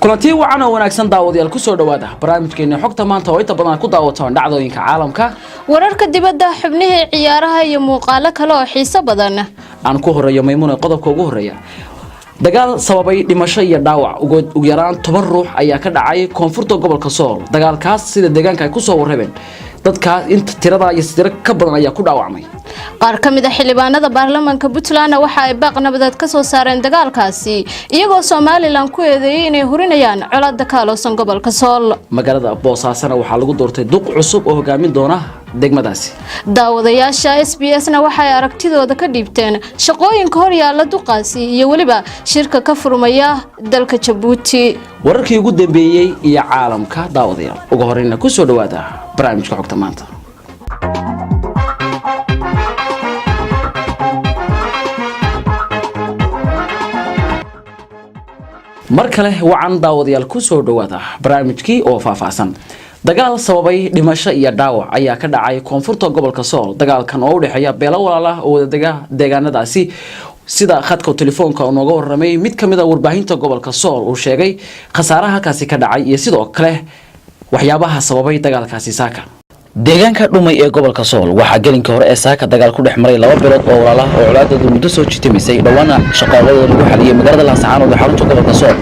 kulantii wacan oo wanaagsan daawadayaal ku soo dhawaada barnaamijkeena xogta maanta oo inta badan ku daawataan dhacdooyinka caalamka wararka dibadda xubnihii ciyaaraha iyo muuqaalo kale oo xiiso badan aan ku horeeyo maymuuna qodobka ugu horeeya dagaal sababay dhimasho iyo dhaawac ugu yaraan 10 ruux ayaa ka dhacay koonfurta gobolka Sool dagaalkaas sida deegaanka ay ku soo warrabeen dadka inta tirada iyo sidira ka badan ayaa ku dhaawacmay qaar ka mid ah xildhibaanada baarlamaanka Puntland waxa ay baaq nabadeed ka soo saareen dagaalkaasi iyagoo Soomaaliland ku eedeeyay inay hurinayaan colaadda ka loosan gobolka Sool magaalada Boosaaso waxa lagu doortay duq cusub oo hogaamin doona degmadaasi daawadayaasha SBS-na waxay aragtidooda ka dhiibteen shaqooyinka hor yaala duqaasi iyo waliba shirka ka furmaya dalka Djibouti wararkii ugu dambeeyay iyo caalamka daawadayaal ugu horeyna ku soo dhawaada barnaamijka xogta maanta markale wacan daawadayaal ku soo dhawaada barnaamijkii oo faahfaahsan dagaal sababay dhimasho iyo dhaawac ayaa ka dhacay koonfurta gobolka Sool dagaalkan oo u dhaxeeya beelo walaalaha oo wada deegaanadaasi sida khadka telefoonka oo nooga warramay mid kamid ah warbaahinta gobolka Sool uu sheegay khasaaraha kaasi ka dhacay iyo sidoo kale waxyaabaha sababay dagaalkaasi saaka deegaanka dhumay ee gobolka Sool waxa gelinka hore ee saaka dagaal ku dhex maray laba beelood oo walaalaha oo colaadoodu muddo soo jitimisay dhawaana shaqaaladooda lagu xaliyay magaalada Laascaanood ee xarunta gobolka Sool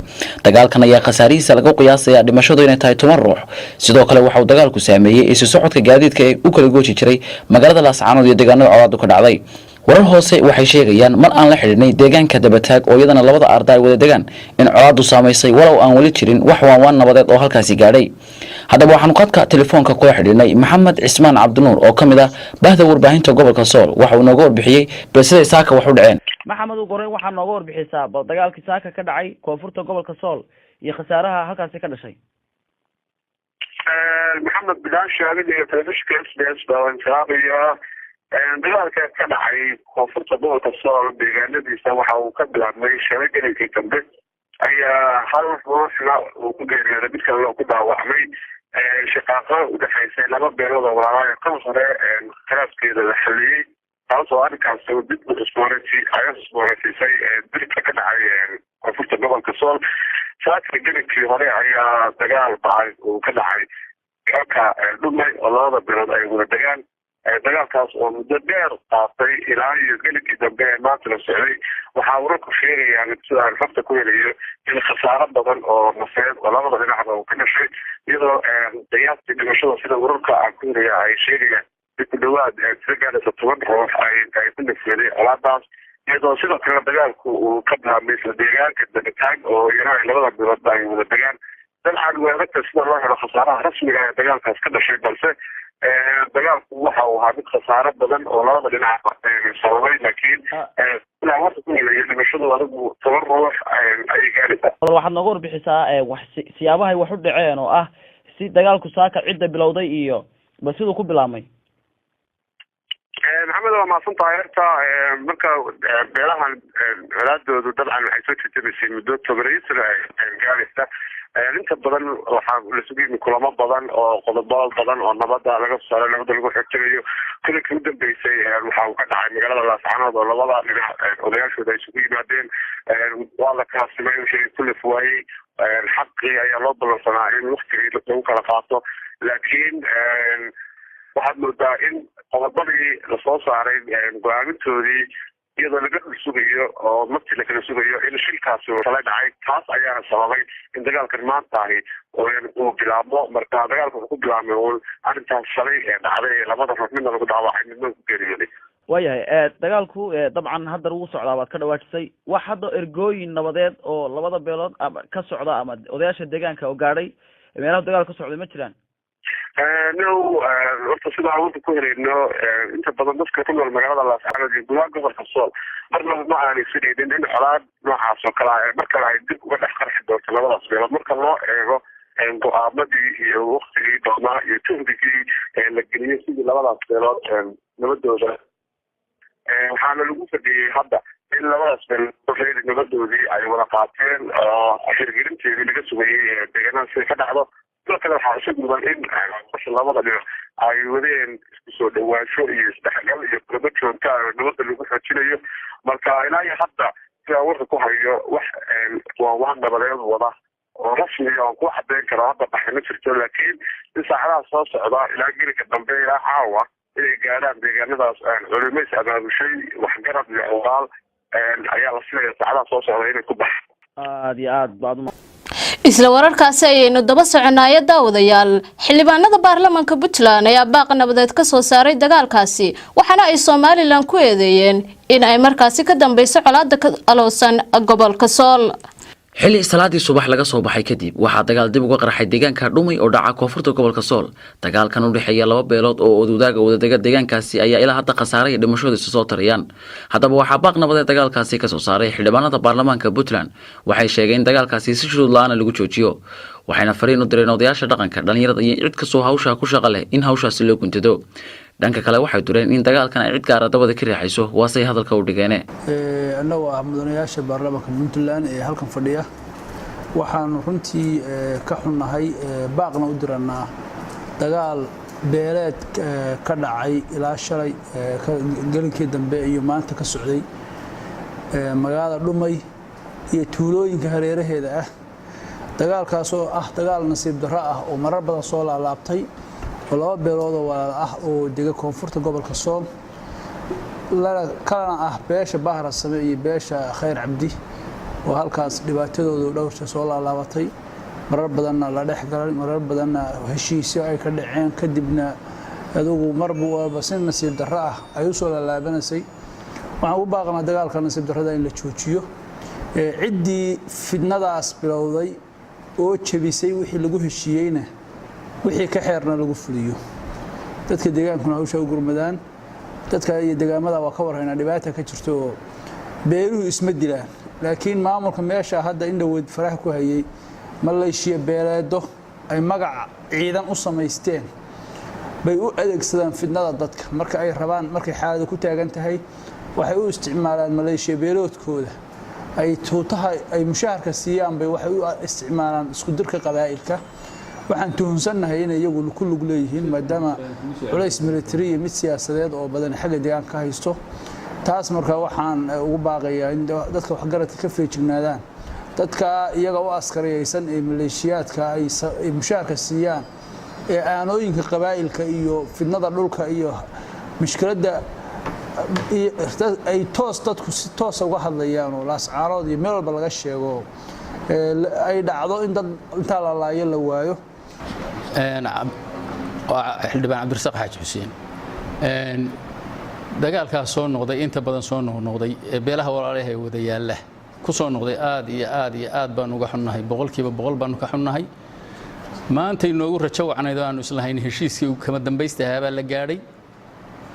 dagaalkan ayaa khasaarihiisa lagu qiyaasay dhimashadu inay tahay 10 ruux sidoo kale waxa uu dagaalku saameeyay isu socodka gaadiidka ee u kala gooji jiray magaalada Laascaanood iyo deegaanada colaadu ka dhacday warar hoose waxay sheegayaan mar aan la xidhiidhnay deegaanka dabataag oo iyadana labada arday wada deegaan in colaadu saameysay walow aan wali jirin wax waan nabadeed oo halkaasi gaadhay haddaba waxaan qadka telefoonka ku xidhiidhnay Maxamed Cismaan Cabdinuur oo kamid ah bahda warbaahinta gobolka Sool waxa uu nooga warbixiyay balse saaka wax u dhaceen maxamed ugu horreyn waxaa nooga warbixisaa dagaalkii saaka ka dhacay koonfurta gobolka Sool iyo khasaaraha halkaasi ka dhashay maxamed bilaan shaagada telefishinka SBS baan saabaya dagaalka ka dhacay koonfurta gobolka Sool deegaanadiisa waxa uu ka bilaabmay shaqooyinkii dambe ayaa hal ruuxna uu ku geeriyooday mid kale oo ku dhaawacmay shaqaaqa u dhaxaysay laba beelood oo walaalaha ka hore khalaaskeeda la xaliyay taasoo arrinkaas dib u cusboonaysiisay dilka ka dhacay koonfurta gobolka Sool saaka gelikii hore ayaa dagaal bacay uu ka dhacay halka dhumay oo labada beelood ay wada degaan dagaalkaas oo muddo dheer qaatay ilaa iyo gelikii dambe ee maanta la socday waxaa wararku sheegayaan sida aan xogta ku helayo in khasaaro badan oo nafeed oo labada dhinacba uu ka dhashay iyadoo qiyaastii dhimashada sida wararka aan ku helaya ay sheegayaan in ku dhawaad sida gaadhaysa 10 ruux ay ku nafeeday colaadaas iyadoo sidoo kale dagaalku uu ka bilaabmay isla deegaanka dabataag oo iyana labada biloodba ay wada degaan dabcan weerarta sida loo helo khasaaraha rasmiga ee dagaalkaas ka dhashay balse dagaalku waxa uu ahaa mid khasaaro badan oo labada dhinac sababay laakiin warta ku helaya dhimashadu adigu 10 ruux ay gaadhaysaa waxaad nooga warbixisaa siyaabahay wax u dhaceen oo ah si dagaalku saaka cidda bilowday iyo bal siduu ku bilaabmay maxamed waa mahadsan tahay horta marka beelahan colaadoodu dabcan waxay soo jejebisay muddo 10 sano gaadhaysa inta badan waxaa la sugayay kulamo badan oo qodobo badan oo nabada laga soo saaray nabada lagu xogtagayo kulanka ugu dambeysay waxa uu ka dhacay magaalada Laascaanood oo labada dhinac odayaashooda ay isugu yimaadeen waa la kaasimay wixii kulaf waayey xaqii ayaa loo ballansanaa in waqtigii lagu kala qaato laakiin waxaad moodaa in qodobadii lasoo saaray go-aamintoodii iyadoo laga sugayo oo markii la kala sugayo in shilkaasi kala dhacay taas ayaana sababay in dagaalkan maanta ahi uu bilaabmo marka dagaalka wuxuu ku bilaabmay uun arrintaas shalay ee dhacday ee labada ruux midna lagu dhaawacay midna ku geeriyooday waayahay dagaalku dabcan hadda wuu socdaa waad ka dhawaajisay wax hadda ergooyin nabadeed oo labada beelood ka socda ama odayaasha deegaanka oo gaadhay meelaha dagaal ka socday ma jiraan horta sida aan ku helayno inta badan dadka ku nool magaalada Laascaanood iyo gudaha gobolka Sool marnaba ma aanay filaynin in colaad noocaas oo kale ah marka ay dib uga dhex qarxi doonto labadaas beelood marka loo eego go'aamadii iyo waqtigii doonaa iyo tuhdigii la geliyay sidii labadaas beelood nabadooda waxaana lagu fadhiyay hadda in labadaas beelood nabadoodii ay wada qaateen oo hirgelinteedii laga sugayay deegaanada sida ka dhacdo sidoo kale waxaa isag mudan in labada dhinac ay wadeen isku soo dhawaansho iyo isdhexgal iyo kulamo joogta nabada lagu xoojinayo marka ilaa iyo hadda sida warka ku hayo wax waa nabadeed wada oo rasmi oo ku cadeyn karo hadda baxay ma jirto laakiin in saacadaha soo socda ilaa gelika dambe ilaa caawa inay gaadhaan deegaanadaas culimays abaabushay waxgarad iyo odaal ayaa la filaya saacadaha soo socda inay ku baxo aad iyo aad baad isla wararkaasi ayaynu daba soconaayo daawadayaal xildhibaanada baarlamaanka Puntland ayaa baaq nabadeed ka soo saaray dagaalkaasi waxaana ay Soomaaliland ku eedeeyeen in ay markaasi ka dambayso colaadda ka aloosan gobolka Sool xilli salaadii subax laga soo baxay kadib waxaa dagaal dib uga qarxay deegaanka Dhumay oo dhaca koonfurta gobolka Sool dagaalkan u dhaxeeya laba beelood oo wadaaga wadaaga deegaankaasi ayaa ilaa hadda khasaaray dhimashada soo tarayaan haddaba waxaa baaq nabadeed dagaalkaasi ka soo saaray xildhibaanada baarlamaanka Puntland waxay sheegeen dagaalkaasi si shuruud la'aan lagu joojiyo waxayna fariin u direen odayaasha dhaqanka dhalinyarada iyo cid kasta oo hawsha ku shaqo leh in hawshaasi loo guntado dhanka kale waxay dureen in dagaalkan ay cid gaar ah dabada ka riixayso waasay hadalka u dhigeen annagu mudanayaasha baarlamaanka Puntland ee halkan fadhiya waxaan runtii ka xunnahay baaqna u diranaa dagaal beeleed ka dhacay ilaa shalay galinkii dambe iyo maanta ka socday magaalada Dhumay iyo tuulooyinka hareeraheeda ah dagaalkaas oo ah dagaal nasiib darro ah oo marar badan soo laabtay oo laba beelood oo walaal ah oo dega koonfurta gobolka Sool kalana ah beesha Bahra Same iyo beesha Khayr Cabdi oo halkaas dhibaatadoodu dhowrta soo laabatay marar badanna la dhex galay marar badanna heshiisyo ay ka dhaceen kadibna adugu marba walba si nasiib darro ah ay u soo laabanayay waxaan u baaqnaa dagaalka nasiib darrada in la joojiyo ciddii fidnadaas bilowday oo jabisay wixii lagu heshiiyeyna wixii ka xeerna lagu fuliyo dadka deegaankuna hawsha u gurmadaan dadka iyo deegaamada waa ka warhaynaa dhibaato ka jirto beeruhu isma dilaan laakiin maamulka meesha hadda in dhaweyd faraha ku hayay maleeshiya beeleedo ay magac ciidan u samaysteen bay u adeegsadaan fidnada dadka marka ay rabaan markay xaaladu ku taagan tahay waxay u isticmaalaan maleeshiya beeloodkooda ay tuutaha ay mushaharka siiyaan bay waxay u isticmaalaan isku dirka qabaa'ilka waxaan tuhunsannahay in iyagu ku lug leeyihiin maadaama culays military iyo mid siyaasadeed oo badan xagga deegaanka ka haysto taas marka waxaan ugu baaqayaa in dadka waxgaradka ka feejignaadaan dadka iyaga u askariyaysan ee maleeshiyaadka ay mushaharka siiyaan ee aanooyinka qabaa'ilka iyo fidnada dhulka iyo mushkiladda ay dadku si toos uga hadlayaan oo laascaarood iyo meel walba laga sheego ay dhacdo in dad inta la laayo la waayo xildhibaan Cabdirasaaq Xaaji Xuseen dagaalkaas soo noqday inta badan soo noqday beelaha walaalaha wada yaala ku soo noqday aad iyo aad baan uga xunnahay boqolkiiba boqol baan ka xunnahay maanta inoogu rajo wacnayd oo aanu islahayn heshiiskii kama dambaystaaba la gaadhay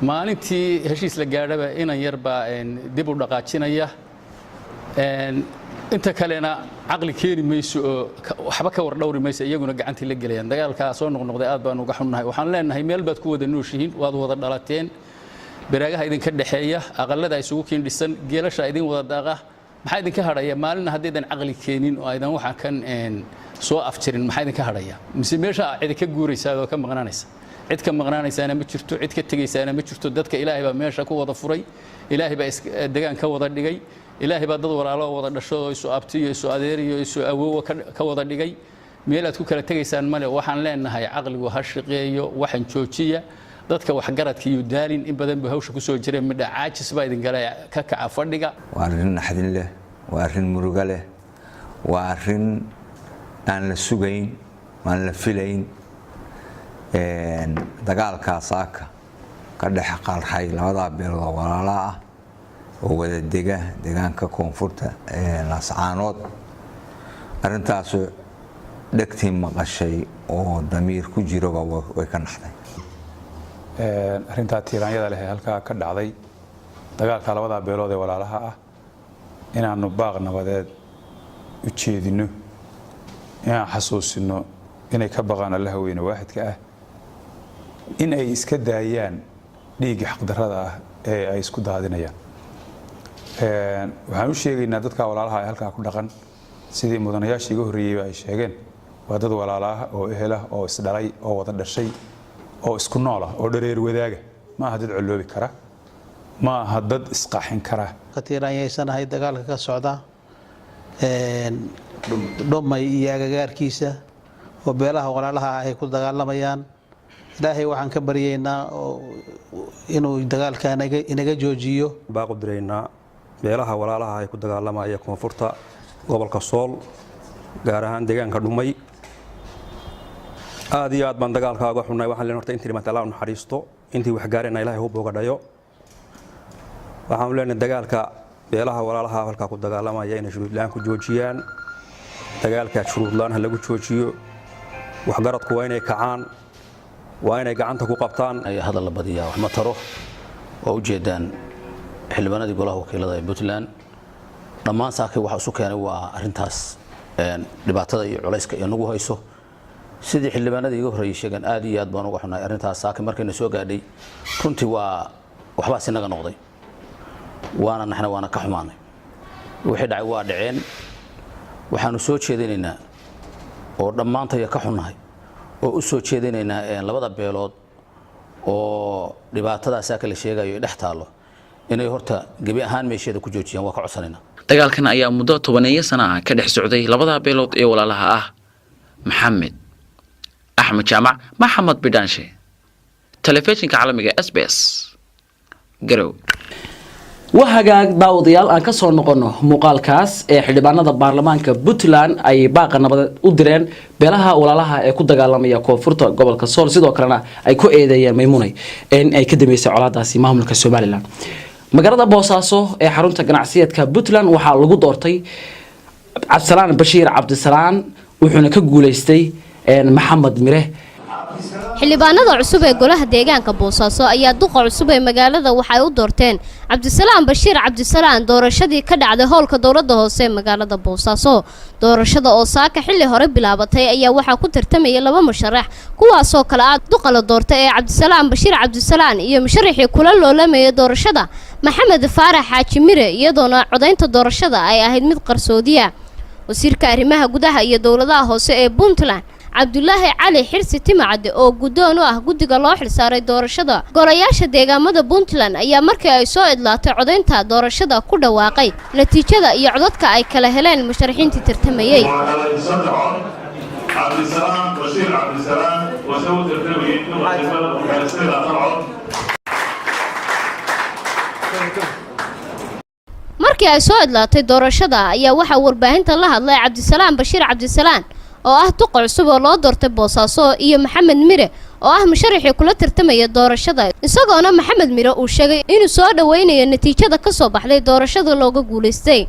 maalintii heshiis la gaadhaba inan yar baa dib u dhaqaajinaya inta kalena aqli keeni mayso oo waxba ka war dhowri mayso iyaguna gacantii la galayaan dagaalka soo noqnoqday aad baan uga xunnahay waxaan leenahay meel baad ku wada nooshihiin waad wada dhalateen baraagaha idinka dhaxeeya aqalada isugu kiin dhisan geelasha idin wada daaqa maxay idinka hadhaya maalin haddii aqli keenin oo aydan waxa kan soo afjirin maxay idinka hadhaya mise meesha cid ka guuraysaa oo ka maqnaanaysa cid ka maqnaanaysaana ma jirto cid ka tagaysaana ma jirto dadka ilaahay baa meesha ku wada furay ilaahay baa deegaan ka wada dhigay ilaahay baa dad walaalo wada dhasho oo isu abtiyo isu adeeriyo isu awoow ka wada dhigay meel aad ku kala tagaysaan male waxaan leenahay aqligu ha shaqeeyo waxan joojiya dadka waxgaradka iyo daalin in badan buu hawsha ku soo jiray midha caajis baa idin galay ka kaca fadhiga waa arrin naxdin leh waa arrin murugo leh waa arrin aan la sugayn aan la filayn dagaalkaas ka dhex qarxay labada beelood walaalaha ah oo wada deegaanka koonfurta Laascaanood arrintaas dhagtii maqashay oo damiir ku jiro way ka naxday arrinta tiiraanyada leh halka ka dhacday dagaalka labada beelood ee walaalaha ah inaanu baaq nabadeed u jeedino inaan xasuusino inay ka baqaan Allaah weyne waaxidka ah in ay iska daayaan dhiigga xaqdarrada ah ee ay isku daadinayaan waxaan u sheegaynaa dadka walaalaha ee halka ku dhaqan sidii mudanayaashii ugu horeeyay ay sheegeen waa dad walaalaha oo ehela oo isdhalay oo wada dhashay oo isku nool ah oo dhareer wadaaga ma aha dad coloobi kara ma aha dad isqaxin kara qatiiraanyeysanahay dagaalka ka socda dhumay iyo agagaarkiisa oo beelaha walaalaha ay ku dagaalamayaan ilaahay waxaan ka baryaynaa inuu dagaalka inaga joojiyo baaqu direynaa beelaha walaalaha ay ku dagaalamaya koonfurta gobolka Sool gaar ahaan deegaanka dhumay aad iyo aad baan dagaalkaaga xunay waxaan leenahay horta intii dhimata Allah u naxariisto intii wax gaareen ilaahay u boogadhayo waxaan leenahay dagaalka beelaha walaalaha halka ku dagaalamaya inay shuruud la'aan ku joojiyaan dagaalka shuruud la'aan lagu joojiyo wax garadku waa inay kacaan waa inay gacanta ku qabtaan ay hadal la badiyaa wax ma taro oo u jeedaan xildhibaanadii golaha wakiilada ee Puntland dhammaan saakay waxa isu keenay waa arintaas dhibaatada iyo culayska iyo nagu hayso sidii xildhibaanadii iga horeeyay sheegan aad iyo aad baan uga xunaay arintaas saakay markayna soo gaadhay runtii waa waxba si naga noqday waana ka xumaanay wixii dhacay waa dhaceen waxaanu soo jeedinaynaa oo dhammaantay ka xunahay oo u soo jeedinaynaa labada beelood oo dhibaatadaas kala sheegayo dhex taalo inay horta gabi ahaan meesheeda ku joojiyaan waa ka codsanayna dagaalkan ayaa muddo 12 sano ah ka dhex socday labada beelood ee walaalaha ah maxamed axmed jaamac maxamed bidaanshe telefishinka caalamiga SBS garow وهاجاك داوديال أن كسر نقطنا مقال كاس حدبنا البرلمان كبطلان أي باقي نبض أدرين بلها ولا لها كود جالم يكون فرطة قبل كسر سيدا كرنا أي كو إيديا ميموني إن أي كده ميسع على داسي ما هم الكسومالي لان مجرد بوساسو حرون تجنعسية كبطلان وحال دورتي عبد السلام بشير عبد السلام وحنا كجوليستي محمد مره xildhibaanada cusub ee golaha deegaanka Boosaaso ayaa duqa cusub ee magaalada waxay u doorteen Cabdisalaam Bashiir Cabdisalaam doorashadii ka dhacday howlka dowladda hoose ee magaalada Boosaaso doorashada oo saaka xilli hore bilaabatay ayaa waxa ku tartamay laba musharax kuwaas oo kala ah duqa la doortay ee Cabdisalaam Bashiir Cabdisalaam iyo musharaxii kula loolamay doorashada Maxamed Faarax Xaaji Mire iyadoona codaynta doorashada ay ahayd mid qarsoodiya wasiirka arrimaha gudaha iyo dowladaha hoose ee Puntland Abdullaahi Cali Xirsi Timacade oo gudoon u ah guddiga loo xilsaaray doorashada golayaasha deegaamada Puntland ayaa markii ay soo idlaatay codaynta doorashada ku dhawaaqay natiijada iyo codadka ay kala heleen musharaxiintii tartamayay Cabdisalaam Bashiir Cabdisalaam wasoo tartamayay markii ay soo idlaatay doorashada ayaa waxa warbaahinta la hadlay Cabdisalaam Bashiir Cabdisalaam oo ah duqa cusub oo loo doortay Boosaaso iyo Maxamed Mire oo ah musharaxii kula tartamaya doorashada isagoona Maxamed Mire uu sheegay inuu soo dhaweynayo natiijada ka soo baxday doorashada looga guuleystay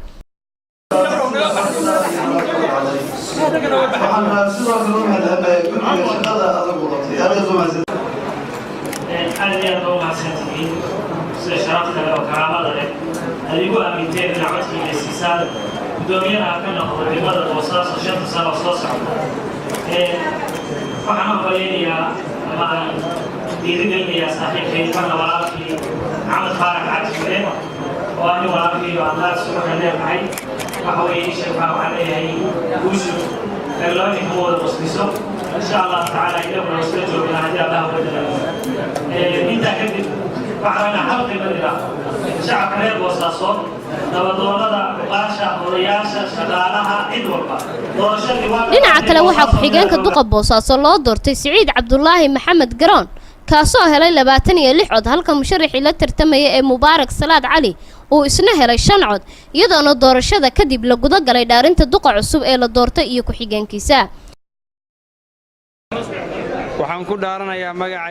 دومينا كنا خبرنا الوصاص شرط سنة وصاص فحنا قليليا مع ديرين يا صحيح كنا ورافي عمل فارق عجيب وأنا ورافي والله سبحانه وتعالى وحوي شفاء عليه وجود الله هو المسلم إن شاء الله تعالى يدور وسلجوا من هذه الله بدنا إنت كذب فحنا حلقة بدنا شعب غير وصاصون dhinaca kale waxaa ku-xigeenka duqa Boosaaso loo doortay Siciid Cabdullaahi Maxamed Garoon kaasoo helay 26 cod halka musharaxii la tartamaya ee Mubaarak Salaad Cali uu isna helay 5 cod iyadoona doorashada kadib la guda galay dhaarinta duqa cusub ee la doortay iyo ku-xigeenkiisa waxaan ku dhaaranayaa magaca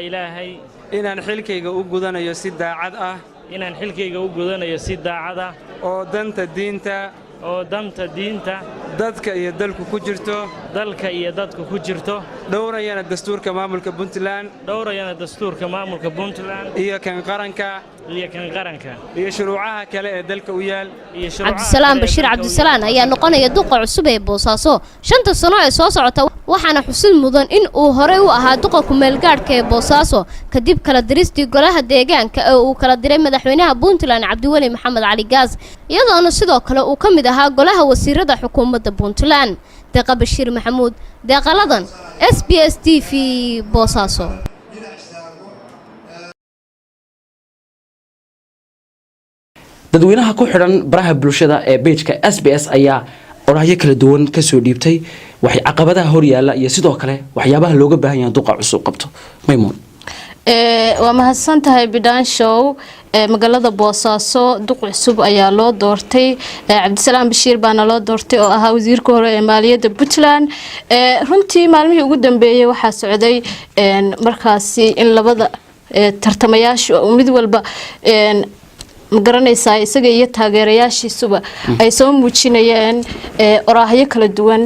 Ilaahay inaan xilkayga u gudanayo si daacad ah oo danta diinta dadka iyo dalku ku jirto dhowrayana dastuurka maamulka Puntland iyo kan qaranka iyo shuruucaha kale ee dalka u yaal Cabdisalaam Bashiir Cabdisalaam ayaa noqonaya duqa cusub ee Boosaaso 5 sano ee soo socota waxaana xusid mudan in uu hore u ahaa duqa ku meel gaadhka ee Boosaaso kadib kala diristii golaha deegaanka ee uu kala diray madaxweynaha Puntland Cabdiweli Maxamed Cali Gaas iyadoona sidoo kale uu ka mid ahaa golaha wasiirada xukuumadda Puntland Deeqa Bashiir Maxamuud deeqaladan SBS TV Boosaaso dadweynaha ku xidhan baraha bulshada ee page-ka SBS ayaa orahyo kala duwan ka soo dhiibtay waxay caqabadaha hor yaala iyo sidoo kale waxyaabaha looga baahan yahay duqa cusub qabto maymuun waa mahadsantahay bidhaan show magaalada boosaaso duq cusub ayaa loo doortay cabdisalaam bashiir baana loo doortay oo ahaa wasiirka hore ee maaliyadda Puntland runtii maalmihii ugu dambeeyay waxaa socday markaasi in labada tartamayaasha mid walba magaranaysaa isaga iyo taageerayaashiisuba ay soo muujinayeen oraahyo kala duwan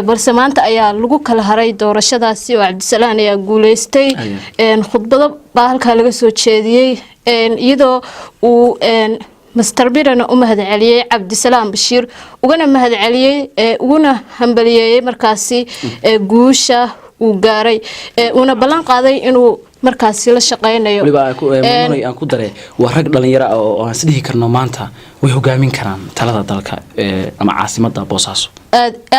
balse maanta ayaa lagu kala haray doorashadaasi oo cabdisalaam ayaa guuleystay khudbado baa halkaa laga soo jeediyey iyadoo uu Mr. Bidana u mahad celiyay cabdisalaam bashiir ugana mahad celiyay uguna hambaliyay markaasi guusha uu gaaray una ballan qaaday inuu markaasi la shaqeynayo aan ku daray waa rag dhalinyaro oo aan isdhihi karno maanta way hogaamin karaan talada dalka ama caasimada Boosaaso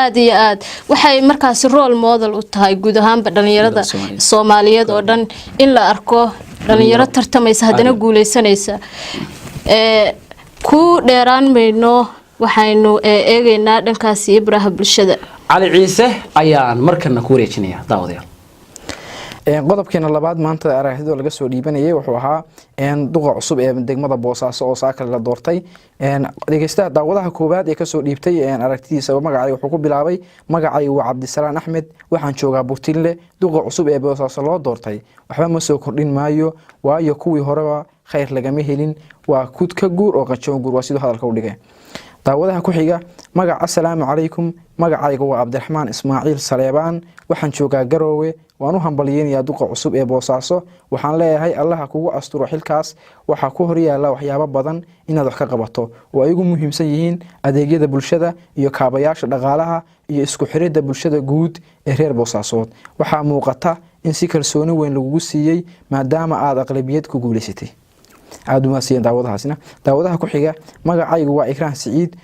aad iyo aad waxay markaasi role model u tahay guud ahaanba dhalinyarada Soomaaliyeed oo dhan in la arko dhalinyaro tartamaysa hadana guuleysanaysa ku dheeraan mayno waxaynu eegaynaa dhankaasi baraha bulshada cali ciise ayaan markana ku wareejinayaa daawadayaal qodobkeena labaad maanta araahdo laga soo dhiibanayay wuxuu ahaa duqa cusub ee degmada Boosaaso oo saakal la doortay dhageystaha daawadaha koobaad ee ka soo dhiibtay aragtidiisa magacay wuxuu ku bilaabay magacay waa Cabdisalaam Axmed waxaan joogaa Burtille duqa cusub ee Boosaaso loo doortay waxba ma soo kordhin maayo waayo kuwii horeba khayr lagama helin waa kud ka guur oo qajoon guur waa sidoo hadalka u dhigay daawadaha ku xiga magac assalaamu calaykum magacaygu waa Cabdiraxmaan Ismaaciil Saleebaan waxaan joogaa Garoowe waan u hambalyeynaya duqa cusub ee Boosaaso waxaan leeyahay Allah kugu asturo xilkaas waxa ku hor yaala waxyaabo badan inaad wax ka qabato oo ay ugu muhiimsan yihiin adeegyada bulshada iyo kaabayaasha dhaqaalaha iyo isku xiridda bulshada guud ee reer Boosaaso waxa muuqata in si kalsooni weyn lagu siiyay maadaama aad aqlabiyad ku guuleysatay aad uma siin daawadaha ku xiga magacaygu waa Ikraan Saciid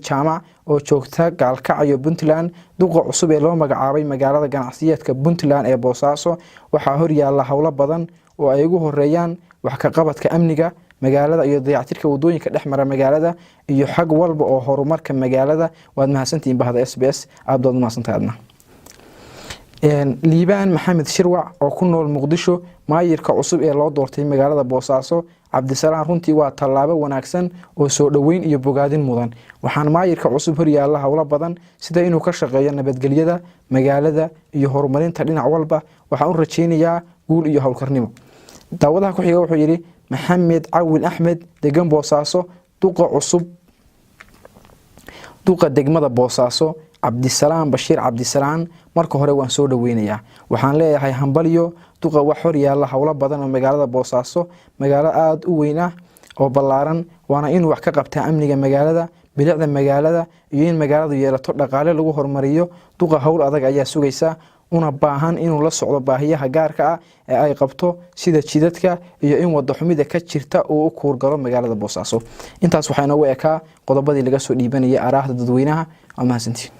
Jaamac oo joogta Gaalkacyo Puntland duqa cusub ee loo magacaabay magaalada ganacsiyeedka Puntland ee Boosaaso waxa hor yaala hawlo badan oo ay ugu horeeyaan wax ka qabadka amniga magaalada iyo dayactirka wadooyinka dhexmara magaalada iyo xag walba oo horumarka magaalada waad mahadsantiin bahda SBS aad baad mahadsantahay liibaan maxamed shirwac oo ku nool Muqdisho maayirka cusub ee loo doortay magaalada Boosaaso cabdisalaam runtii waa tallaabo wanaagsan oo soo dhaweyn iyo bogaadin mudan waxaan maayirka cusub hor yaala hawlo badan sida inuu ka shaqeeyo nabadgelyada magaalada iyo horumarinta dhinac walba waxaan u rajeynayaa guul iyo hawlkarnimo daawadaha ku xiga wuxuu yiri maxamed cawil axmed degan Boosaaso duqa cusub duqa degmada Boosaaso cabdisalaam bashiir cabdisalaam marka hore waan soo dhaweynayaa waxaan leeyahay hambalyo duqa wax hor yaala hawlo badan oo magaalada Boosaaso magaalo aad u weyn ah oo ballaaran waana inuu wax ka qabtaa amniga magaalada bilicda magaalada iyo in magaaladu yeelato dhaqaale lagu horumariyo duqa hawl adag ayaa sugaysa una baahan inuu la socdo baahiyaha gaarka ah ee ay qabto sida jidadka iyo in wada xumida ka jirta uu u kuurgalo magaalada Boosaaso intaas waxay noogu ekaa qodobadii laga soo dhiibanayay araahda dadweynaha ama mahadsantiin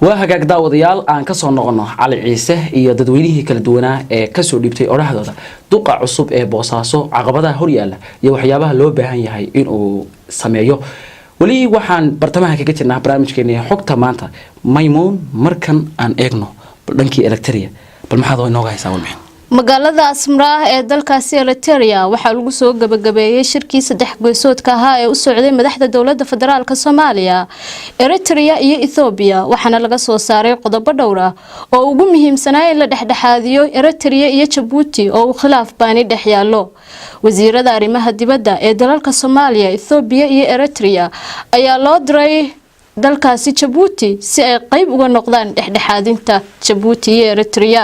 waa hagaag daawadayaal aan ka soo noqono cali ciise iyo dadweynihii kala duwanaa ee ka soo dhibtay orahdooda duqa cusub ee Boosaaso caqabadaha hor yaala iyo waxyaabaha loo baahan yahay in uu sameeyo wali waxaan bartamaha kaga jirnaa barnaamijkeena xogta maanta maymuun markan aan eegno dhankii electria bal maxaad inooga haysaa walbixin magaalada Asmara ee dalkaasi Eritrea waxa lagu soo gabagabeeyay shirkii saddex go'soodka ahaa ee u socday madaxda dawladda federaalka Soomaaliya Eritrea iyo Ethiopia waxaana laga soo saaray qodobo dhowr ah oo ugu muhiimsanaa in la dhexdhexaadiyo Eritrea iyo Djibouti oo uu khilaaf baani dhex yaalo wasiirada arrimaha dibadda ee dalalka Soomaaliya Ethiopia iyo Eritrea ayaa loo diray dalkaasi Djibouti si ay qayb uga noqdaan dhexdhexaadinta Djibouti iyo Eritrea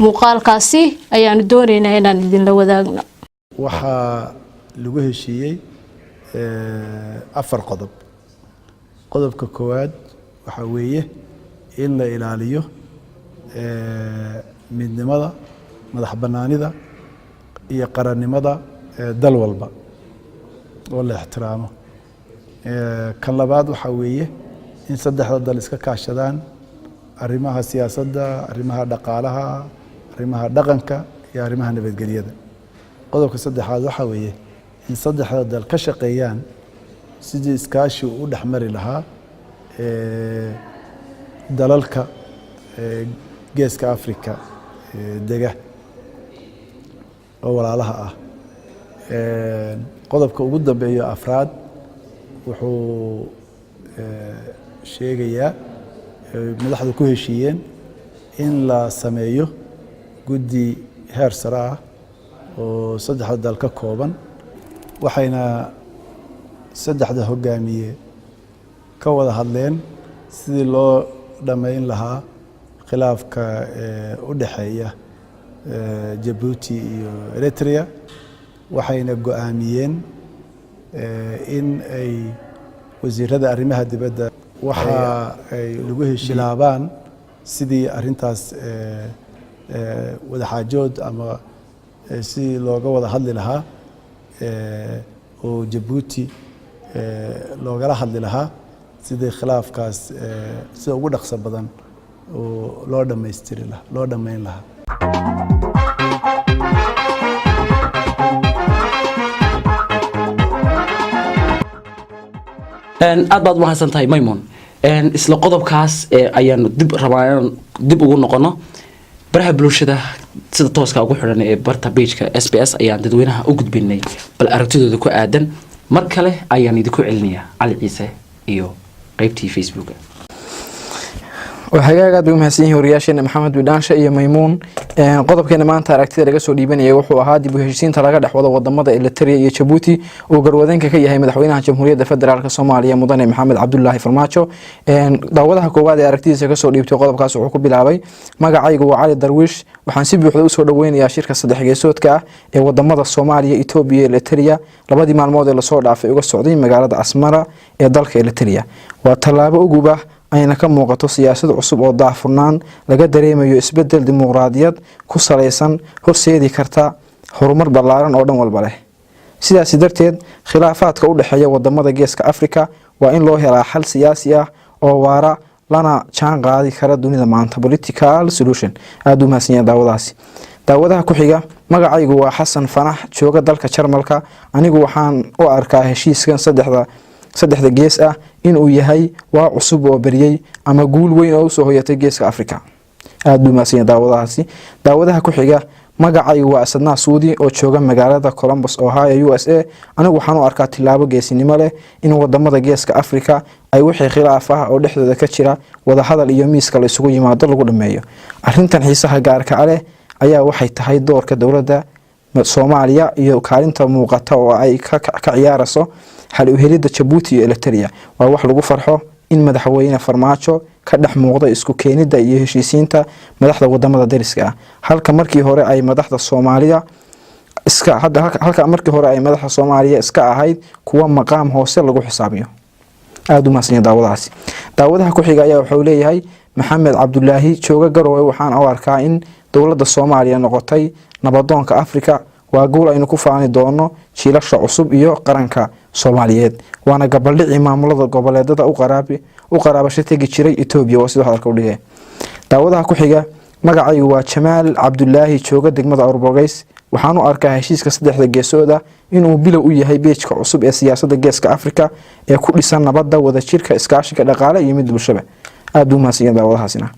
muuqaalkaasi ayaan doonaynaa inaan idin la wadaagno waxaa lagu heshiiyay afar qodob qodobka koowaad waxa weeye in la ilaaliyo midnimada madax banaanida iyo qarannimada dal walba oo la ixtiraamo kan labaad waxa weeye in saddexda dal iska kaashadaan arrimaha siyaasadda, arrimaha dhaqaalaha, arrimaha dhaqanka iyo arrimaha nabadgelyada. qodobka saddexaad waxaa weeye in saddexda dal ka shaqeeyaan sidii iskaashi u dhexmari lahaa dalalka geeska Afrika dega oo walaalaha ah. qodobka ugu dambeeya afraad wuxuu sheegayaa madaxdu ku heshiiyeen in la sameeyo guddi heer sare ah oo saddexda dal ka kooban, waxayna saddexda hogaamiye ka wada hadleen sidii loo dhammayn lahaa khilaafka u dhexeeya Djibouti iyo Eritrea. waxayna go'aamiyeen in ay wasiirada arrimaha dibadda waxa ay lagu heshiilaabaan sidii arrintaas wada xaajood ama si looga wada hadli lahaa oo Djibouti loogala hadli lahaa sidii khilaafkaas sida ugu dhaqso badan oo loo dhammayn lahaa. aad baad mahadsan tahay Maymun. isla qodobkaas ayaanu dib rabaan dib ugu noqono baraha bulshada sida tooska ugu xiran ee barta page-ka SBS ayaan dadweynaha u gudbinay bal aragtidooda ku aadan mar kale ayaan idinku celinayaa Cali Ciise iyo qaybtii Facebook. وهاجا قد بمحسين هورياشين محمد بدانشة iyo Maymun qodobkeena maanta aragtida laga soo dhiibanayay wuxuu ahaa dib u heshiisiinta laga dhaxwado wadamada Eritrea iyo Djibouti oo garwadeenka ka yahay madaxweynaha Jamhuuriyadda Federaalka Soomaaliya Mudane Maxamed Cabdullaahi Farmaajo. daawadaha koowaad ee aragtidiisa ka soo dhiibtay qodobkaas wuxuu ku bilaabay magacaygu waa Cali Darwish waxaan si buuxda u soo dhaweynayaa shirka saddex geesoodka ah ee wadamada Soomaaliya, Itoobiya iyo Eritrea labadii maalmood ee la soo dhaafay uga socday magaalada Asmara ee dalka Eritrea. waa tallaabo ugu ah ayna ka muuqato siyaasad cusub oo daahfurnaan laga dareemayo isbedel dimuqraadiyad ku saleysan horseedi karta horumar ballaaran oo dhan walba leh. sidaas darteed khilaafaadka u dhaxeeya wadamada geeska Afrika waa in loo helaa xal siyaasi ah oo waara lana jaan qaadi kara dunida maanta political solution. aad u mahadsan daawadaasi. daawadaha ku xiga magacaygu waa Xasan Fanax jooga dalka Jarmalka. anigu waxaan u arkaa heshiiskan saddexda gees ah inuu yahay waa cusub oo bariyay ama guul weyn oo soo hoyatay geeska Afrika. aad u mahadsan daawadaasi. daawadaha ku xiga magacaygu waa Asadna Suudi oo jooga magaalada Columbus Ohio USA. anigu waxaan u arkaa tilaabo geesinimo leh in wadamada geeska Afrika ay wixii khilaaf ah oo dhexdooda ka jira wada hadal iyo miiska la isugu yimaado lagu dhameeyo. arrintan xiisaha gaarka ah leh ayaa waxay tahay doorka dawladda Soomaaliya iyo kaalinta muuqata oo ay ka ciyaarayso hal u helida Djibouti iyo Eritrea. waa wax lagu farxo in madaxweyne Farmaajo ka dhex muuqda isku keenida iyo heshiisiinta madaxda wadamada dariska ah halka markii hore ay madaxda Soomaaliya iska ahayd kuwa maqaam hoose lagu xisaabiyo. aad u mahadsan daawadaasi. daawadaha ku xiga ayaa wuxuu leeyahay Maxamed Cabdullaahi jooga Garowe waxaan u arkaa in dawladda Soomaaliya noqotay nabadoonka Afrika. waa guul aynu ku faani doono jiilasha cusub iyo qaranka Soomaaliyeed waana gabaldhici maamulada goboleedada u qaraabasho tagi jiray Itoobiya oo sidoo hadalka u dhigay. daawadaha ku xiga magacaygu waa Jamaal Cabdullaahi jooga degmada Arbogays. waxaan u arkaa heshiiska saddexda geesooda inuu bilow u yahay beejka cusub ee siyaasadda geeska Afrika ee ku dhisan nabadda wada jirka iskaashiga dhaqaale iyo mid bulshada. aad u mahadsan daawadahaasina.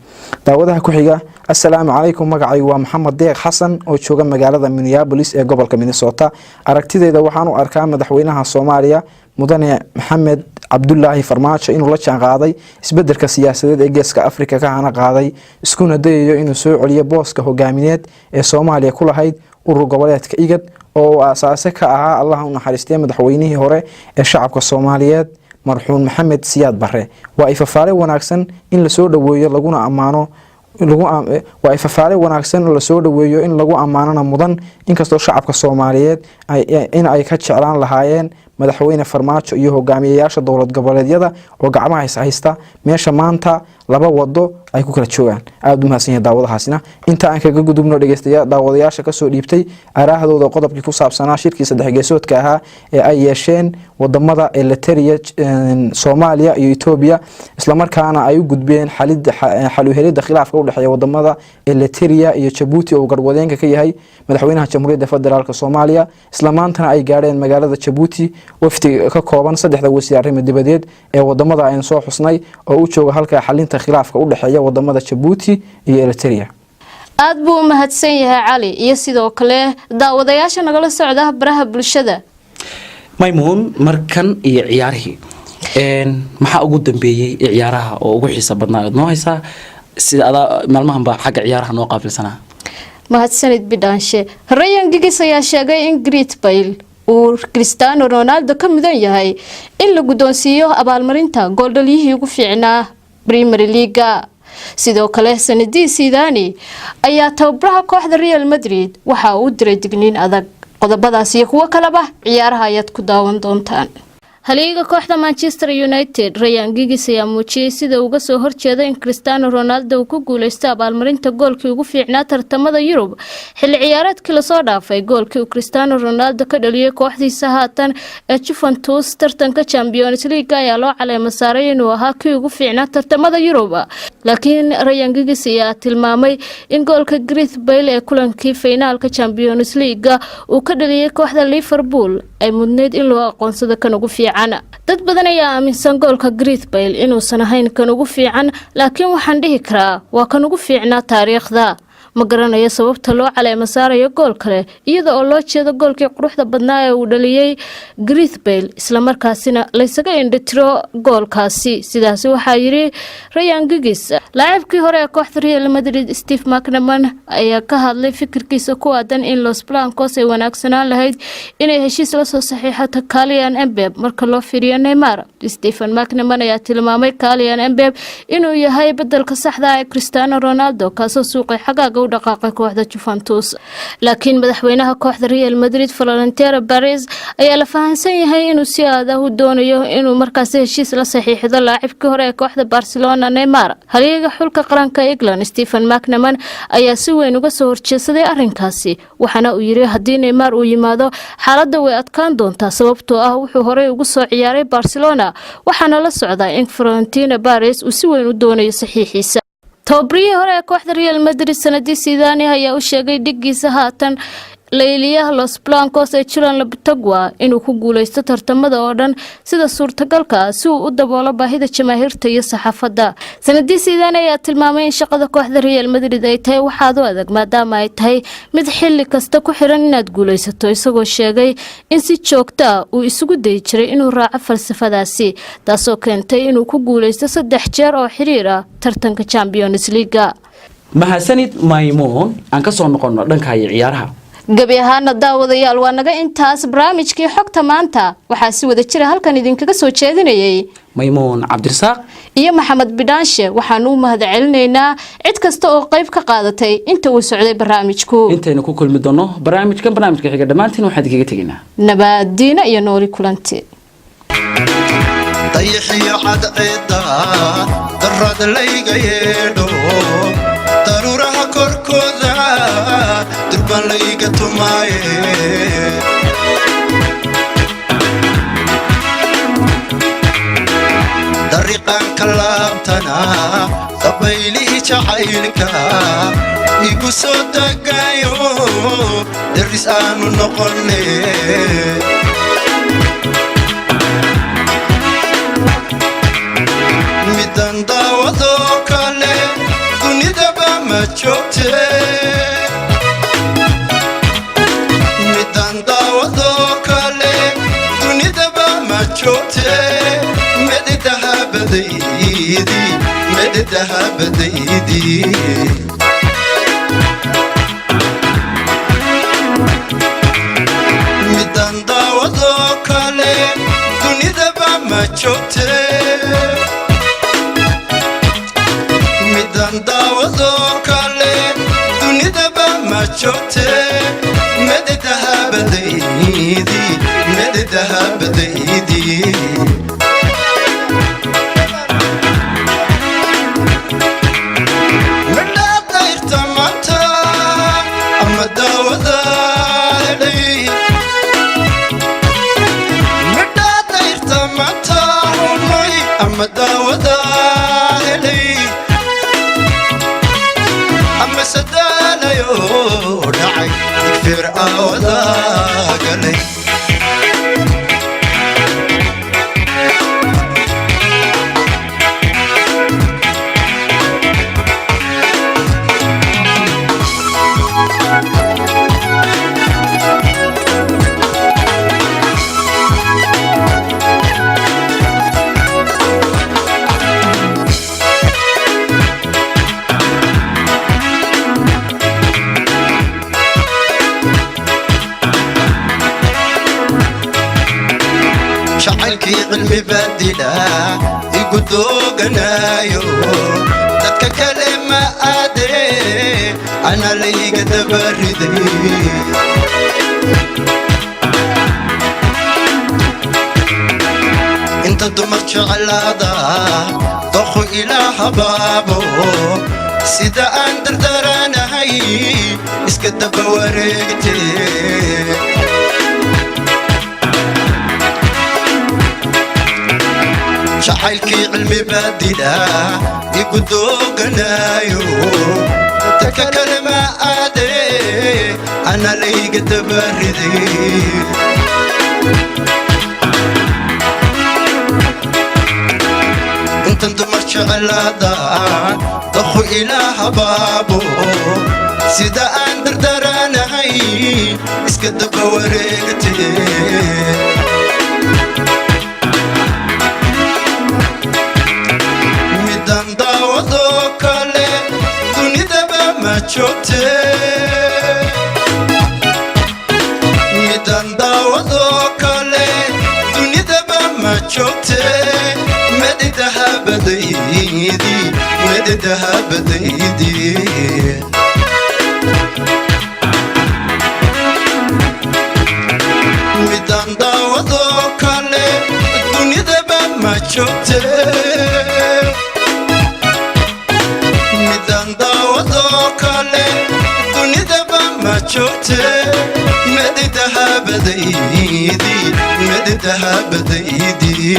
daawadaha ku xiga assalaamu calaykum magacaygu waa Maxamed Deeq Xasan oo jooga magaalada Minneapolis ee gobolka Minnesota. aragtidayda waxaan u arkaa madaxweynaha Soomaaliya Mudane Maxamed Cabdullaahi Farmaajo inuu la jaan qaaday isbedelka siyaasadeed ee geeska Afrika ka hana qaaday iskuna dayayo inuu soo celiyo booska hogaamineed ee Soomaaliya ku lahayd urur goboleedka IGAD oo aasaase ka ahaa Allah u naxariistay madaxweynihii hore ee shacabka Soomaaliyeed marxuum Maxamed Siyaad Barre. waa ifafaale wanaagsan in la soo dhaweeyo laguna amaano in lagu amaanana mudan inkastoo shacabka Soomaaliyeed ay ka jeclaan lahaayeen madaxweyne farmaajo iyo hogaamiyayaasha dowlad goboleedyada oo gacmaha haysta meesha maanta laba wado ay ku kala joogaan aad u mahadsan yahay daawadahaasina inta aan kaga gudubno daawadayaasha ka soo dhiibtay araahdooda qodobkii ku saabsanaa shirkii saddex geesoodka ahaa ee ay yeesheen wadamada Eritrea Soomaaliya iyo Itoobiya isla markaana ay u gudbeen xal u helida khilaafka u dhaxeeya wadamada Eritrea iyo Djibouti oo garwadeenka ka yahay madaxweynaha Jamhuuriyadda Federaalka Soomaaliya isla maantana ay gaareen magaalada Djibouti wafdi ka kooban saddexda wasiir arrimo dibadeed ee wadamada aan soo xusnay oo u jooga halka xalinta khilaafka u dhaxeeya wadamada Djibouti iyo Eritrea aad buu mahadsan yahay Cali iyo sidoo kale daawadayaasha nagala socda baraha bulshada maymuun markan iyo ciyaarihii maxaa ugu dambeeyay ciyaaraha oo ugu xiiso badnaa noo haysaa sida maalmahan baa xagga ciyaaraha noo qaabilsanaa mahadsanid bidaanshe Ryan Giggs ayaa sheegay in Gareth Bale uu Cristiano Ronaldo ka midan yahay in la guddoonsiiyo abaalmarinta gooldhaliyihii ugu fiicnaa Premier League sidoo kale sanadii Zidane ayaa tababaraha kooxda Real Madrid waxa uu diray digniin adag qodobadaas iyo kuwa kaleba ciyaaraha ayaad ku daawan doontaan haliga kooxda Manchester United Ryan Giggs ayaa muujiyay sida uu uga soo horjeedo in Cristiano Ronaldo uu ku guuleysto abaalmarinta goolkii ugu fiicnaa tartamada Yurub xilli ciyaareedkii la soo dhaafay goolkii uu Cristiano Ronaldo ka dhaliyay kooxdiisa haatan ee Juventus tartanka Champions League ayaa loo caleema saaray inuu ahaa kii ugu fiicnaa tartamada Yurub laakiin Ryan Giggs ayaa tilmaamay in goolka Gareth Bale ee kulankii finaalka Champions League uu ka dhaliyay kooxda Liverpool ay mudneed in loo aqoonsado kan ugu fiican dad badan ayaa aaminsan goolka Gareth Bale inuusan ahayn kan ugu fiican laakiin waxaan dhihi karaa waa kan ugu fiicnaa taariikhda ma garanayo sababta loo caleema saarayo gool kale iyada oo loo jeedo goolkii quruxda badnaa ee uu dhaliyay Gareth Bale isla markaasina la isaga indhitiro goolkaasi sidaas waxa yiri Ryan Giggs laacibkii hore ee kooxda Real Madrid Steve McManaman ayaa ka hadlay fikirkiisa ku aadan in Los Blancos ay wanaagsanaan lahayd inay heshiis la soo saxiixato Kylian Mbappe marka loo fiiriyo Neymar Stephen McManaman ayaa tilmaamay Kylian Mbappe inuu yahay bedelka saxda ah ee Cristiano Ronaldo kaasoo suuqay xagaaga u dhaqaaqay kooxda Juventus laakiin madaxweynaha kooxda Real Madrid Florentino Perez ayaa la fahansan yahay inuu si aad ah u doonayo inuu markaas heshiis la saxiixdo laacibkii hore ee kooxda Barcelona Neymar haliga xulka qaranka England Stephen McManaman ayaa si weyn uga soo horjeesaday arrinkaasi waxaana uu yiri haddii Neymar uu yimaado xaaladda way adkaan doontaa sababtoo ah wuxuu hore ugu soo ciyaaray Barcelona waxaana la socdaa in Florentino Perez uu si weyn u doonayo saxiixiisa tobriye hore ee kooxda Real Madrid sanadii Zidane ayaa u sheegay dhigiisa haatan leeliyaha Los Blancos ee Julian Lopetegui inuu ku guuleysto tartamada oo dhan sida suurtagalka si uu u daboolo baahida jamaahiirta iyo saxaafadda sanadii Zidane ayaa tilmaamay in shaqada kooxda Real Madrid ay tahay waxaad u adag maadaama ay tahay mid xilli kasta ku xiran inaad guuleysato isagoo sheegay in si joogto ah uu isugu day jiray inuu raaco falsafadaasi taasoo keentay inuu ku guuleysto 3 jeer oo xiriir ah tartanka Champions League mahadsanid maymuun aan ka soo noqono dhanka ciyaaraha gabi ahaana daawadayaal waa naga intaas barnaamijkii xogta maanta waxaa si wada jira halkan idinkaga soo jeedinayay maymuun cabdirasaaq iyo maxamed bidaanshe waxaan u mahadcelinaynaa cid kasta oo qayb ka qaadatay inta uu socday barnaamijku intaynu ku kulmi doono barnaamijka xiga dhamaantiin waxaan idinkaga tegaynaa nabadiina iyo nooli kulanti dayaxiyo cadceeda darad layga yeedho daruraha korkooda durban layga tumaaye dariiqan kalaabtana dabaylihii jacaylka igu soo dagayo daris aanu noqone midan daawado kale dunidaba ma joogte midan daawado kale dunidaba ma joogte meddahabadaydi midan daawado kale dunidaba ma joogte midan daawado kale dunidaba ma joogte meddahabadaydi بديدي من لا داير تماتا أما داودا لي من لا داير تماتا أما داودا لي أما سدانا يورعي يكفر أودا قلي شعلكي علمي بدلا يقدو قنايو تتك كلمة أدري أنا لي قد بردي انت دمرت شعلادا ضخو إلى حبابو سيدا أندر درانا هاي اسكت بورقتي شعلكي علمي بدلا يقدو قنايو تك كلمة أدري أنا لي قد بردي انت دمرت شعلادا ضخو إلى حبابو سيدا أندر درانا هاي اسكت بورقتي ميدان داودو كالي دوني دبا ما تشوتي ميدان داودو كالي دوني دبا ما تشوتي مددها بديدي مددها بديدي ميدان داودو كالي دوني دبا ما تشوتي ميدان داودو كالي دوني دبا ما تشوتي مددها بديدي مددها بديدي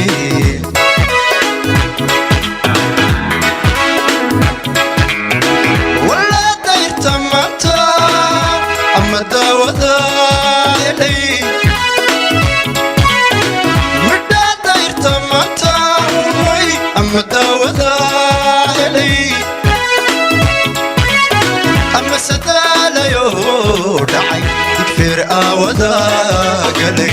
ولا داير تماتا أما داودا لي مدا داير تماتا أما داودا لي أما سدالا يودعي تكفر أودا قلي